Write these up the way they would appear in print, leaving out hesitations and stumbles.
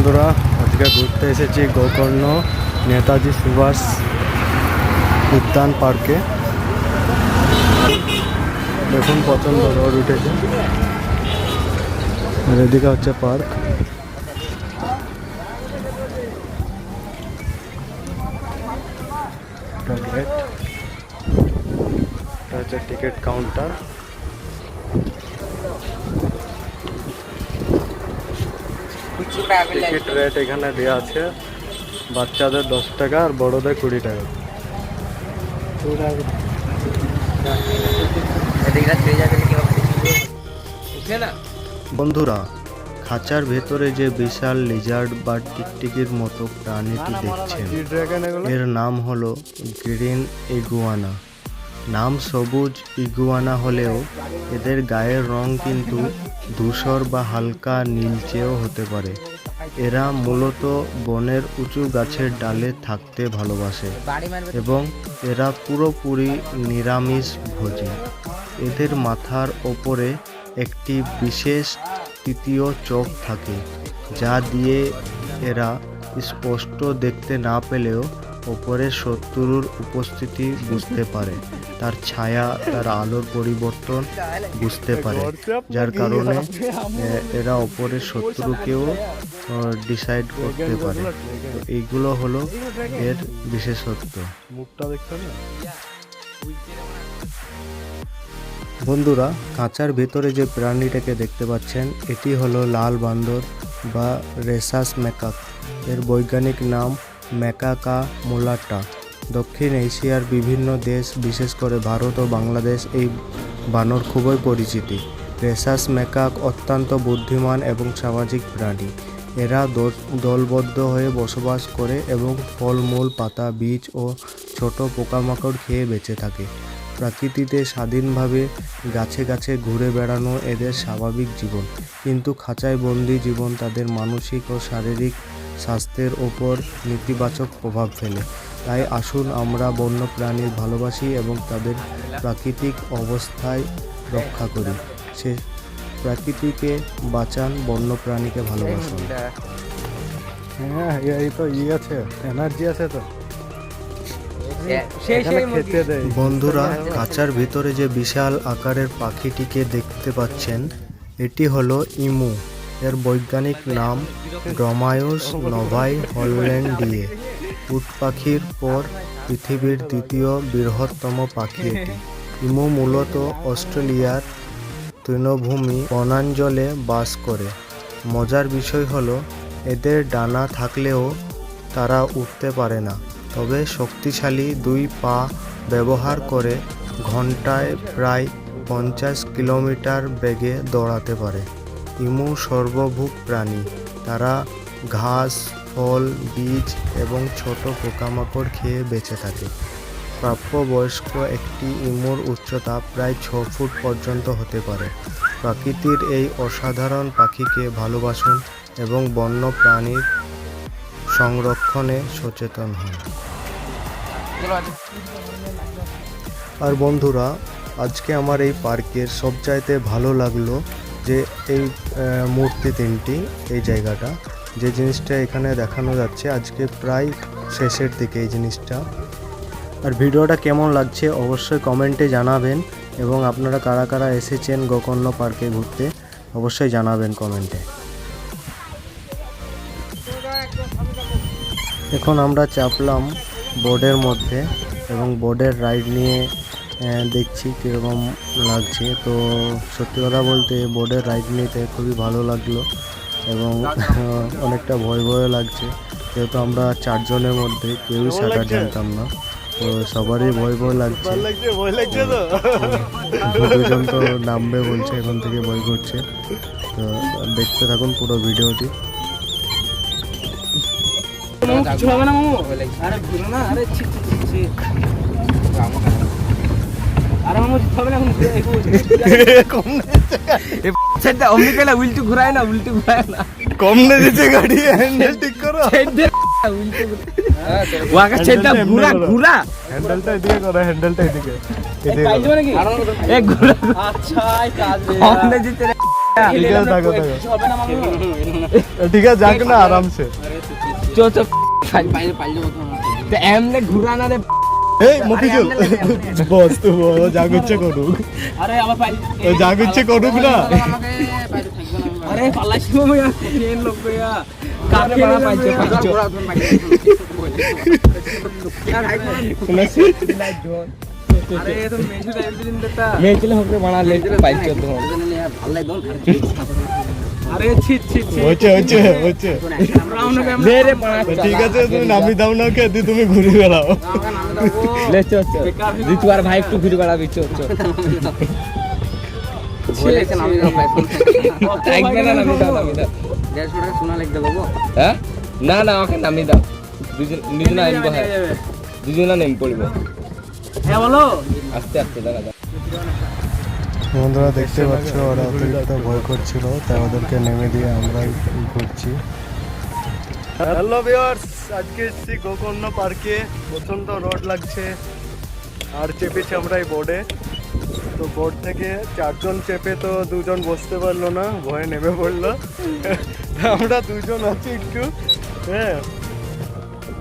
বন্ধুরা, আজকে ঘুরতে এসেছি গোকর্ণ নেতাজি সুভাষ উদ্যান পার্কে। দেখুন প্রচণ্ড রোদ উঠেছে, আর এদিকে হচ্ছে পার্ক। এটা হচ্ছে টিকিট কাউন্টার। টিকিট রেট এখানে দেওয়া আছে, বাচ্চাদের 10 টাকা আর বড়দের 20 টাকা। বন্ধুরা, খাঁচার ভেতরে যে বিশাল লিজার্ড বা টিকটিকির মতো প্রাণীটি দেখছেন, এর নাম হলো গ্রিন ইগুয়ানা। নাম সবুজ ইগুয়ানা হলেও এদের গায়ের রং কিন্তু ধূসর বা হালকা নীলচেও হতে পারে। এরা মূলত বনের উঁচু গাছের ডালে থাকতে ভালোবাসে এবং এরা পুরোপুরি নিরামিষ ভোজী। এদের মাথার ওপরে একটি বিশেষ তৃতীয় চোখ থাকে, যা দিয়ে এরা স্পষ্ট দেখতে না পেলেও ওপরের শত্রুর উপস্থিতি বুঝতে পারে, তার ছায়া, তার আলোর পরিবর্তন বুঝতে পারে, যার কারণে এরা ওপরের শত্রুকেও ডিসাইড করতে পারে। এইগুলো হলো এর বিশেষত্ব। বন্ধুরা, খাঁচার ভেতরে যে প্রাণীটাকে দেখতে পাচ্ছেন, এটি হলো লাল বান্দর বা রেসাস ম্যাকাক। এর বৈজ্ঞানিক নাম ম্যাকাকা মুলাটা। দক্ষিণ এশিয়ার বিভিন্ন দেশ, বিশেষ করে ভারত ও বাংলাদেশ, এই বানর খুবই পরিচিতি। রেসাস ম্যাকাক অত্যন্ত বুদ্ধিমান এবং সামাজিক প্রাণী। এরা দলবদ্ধ হয়ে বসবাস করে এবং ফলমূল, পাতা, বীজ ও ছোট পোকামাকড় খেয়ে বেঁচে থাকে। প্রকৃতিতে স্বাধীনভাবে গাছে গাছে ঘুরে বেড়ানো এদের স্বাভাবিক জীবন, কিন্তু খাঁচায় বন্দি জীবন তাদের মানসিক ও শারীরিক স্বাস্থ্যের ওপর নেতিবাচক প্রভাব ফেলে। তাই আসুন আমরা বন্য প্রাণীর ভালোবাসি এবং তাদের প্রাকৃতিক অবস্থায় রক্ষা করি। সে প্রকৃতিকে বাঁচান, বন্য প্রাণীকে ভালোবাসুন। হ্যাঁ, এই তো আছে, এনার্জি আছে তো। বন্ধুরা, খাঁচার ভিতরে যে বিশাল আকারের পাখিটিকে দেখতে পাচ্ছেন, এটি হলো ইমু। এর বৈজ্ঞানিক নাম ড্রমায়োস নোভাই হল্যান্ডিয়ে। উট পাখির পর পৃথিবীর দ্বিতীয় বৃহত্তম পাখি এটি। ইমু মূলত অস্ট্রেলিয়ার তৃণভূমি বনাঞ্চলে বাস করে। মজার বিষয় হলো, এদের ডানা থাকলেও তারা উঠতে পারে না, তবে শক্তিশালী 2 পা ব্যবহার করে ঘন্টায় প্রায় 50 কিলোমিটার বেগে দৌড়াতে পারে। ইমু সর্বভুক প্রাণী। তারা ঘাস, ফল, বীজ এবং ছোট পোকামাকড় খেয়ে বেঁচে থাকে। প্রাপ্তবয়স্ক একটি ইমুর উচ্চতা প্রায় 6 ফুট পর্যন্ত হতে পারে। প্রকৃতির এই অসাধারণ পাখিকে ভালোবাসুন এবং বন্য প্রাণীর সংরক্ষণে সচেতন হন। আর বন্ধুরা, আজকে আমার এই পার্কের সবচাইতে ভালো লাগলো যে এই মূর্তি 3টি, এই জায়গাটা, যে জিনিসটা এখানে দেখানো যাচ্ছে আজকে প্রায় শেষের দিকে এই জিনিসটা। আর ভিডিওটা কেমন লাগছে অবশ্যই কমেন্টে জানাবেন, এবং আপনারা কারা কারা এসেছেন গোকর্ণ পার্কে ঘুরতে অবশ্যই জানাবেন কমেন্টে। এখন আমরা চাপলাম বোর্ডের মধ্যে এবং বোর্ডের রাইড নিয়ে দেখছি কীরকম লাগছে। তো সত্যি কথা বলতে বোর্ডের রাইড নিতে খুবই ভালো লাগলো এবং অনেকটা ভয় ভয় লাগছে, যেহেতু আমরা 4 জনের মধ্যে কেউই সাঁতার জানতাম না, তো সবারই ভয় ভয় লাগছে। দুজন তো নামবে বলছে, এখন থেকে ভয় করছে। তো দেখতে থাকুন পুরো ভিডিওটি। উল্টু ঘুরায় না, উল্টু ঘুরায় না, কম না দিতে গাড়ি, হ্যান্ডেল ঠিক করো। ওয়াকা ছেড়ে ঘুরা ঘুরা, হ্যান্ডেলটা এদিকে করো, হ্যান্ডেলটা এদিকে এদিকে। আচ্ছা কাজ ঠিক আছে থাকো থাকো ঠিক আছে যাক না আরামসে চো চো তো এমনে ঘুরা না রে এই মফিজুল বস তো যা করছে করুক আরে আমার পাই যা করছে করুক না আরে পাল্লাইছি ভাইয়া ট্রেন লোক ভাইয়া কাকে বড় পাইছে পাইছো আরে তো মেজু দাইল দিন দেতা মেয়েছিলে হকরে বানালে পাইছো তো আরে ছি ছি ছি হচ্ছে হচ্ছে হচ্ছে রাউন্ড কে লে রে বানা ঠিক আছে তুমি নামি দাও না কে তুমি ঘুরে বেড়াও লে চো চো দি তোমার ভাই একটু ঘুরে বেড়াবি চো চো বলেছেন আমি না ভাই থাকবে না নামি দাও 150 টাকা সোনা লিখ দেবো হ্যাঁ না না ওকে নামি দাও দুজন দুজনা আইব হ্যাঁ দুজনা নেম পড়বে হ্যাঁ বলো আস্তে আস্তে দাঁড়া দাঁড়া বন্ধুরা দেখতে পাচ্ছ ওরা অতিরিক্ত ভয় করছিল তাই ওদেরকে নেমে দিয়ে আমরা ঘুরছি হ্যালো ভিউয়ার্স আজকে এসেছি গোকর্ণ পার্কে প্রচণ্ড রোড লাগছে আর চেপেছি আমরা এই বোর্ডে তো বোর্ড থেকে 4 জন চেপে তো 2 জন বসতে পারলো না ভয়ে নেমে পড়লো আমরা 2 জন আছি একটু হ্যাঁ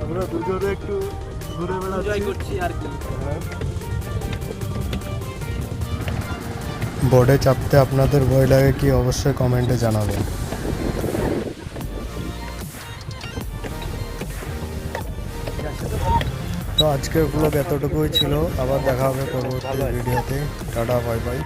আমরা দুজনে একটু ঘুরে বেড়াচ্ছি করছি আর কি বোর্ডে চাপতে আপনাদের ভয় লাগে কি অবশ্যই কমেন্টে জানাবেন তো আজকের ব্লগ এতটুকুই ছিল আবার দেখা হবে পরবর্তী ভিডিওতে টাটা বাই বাই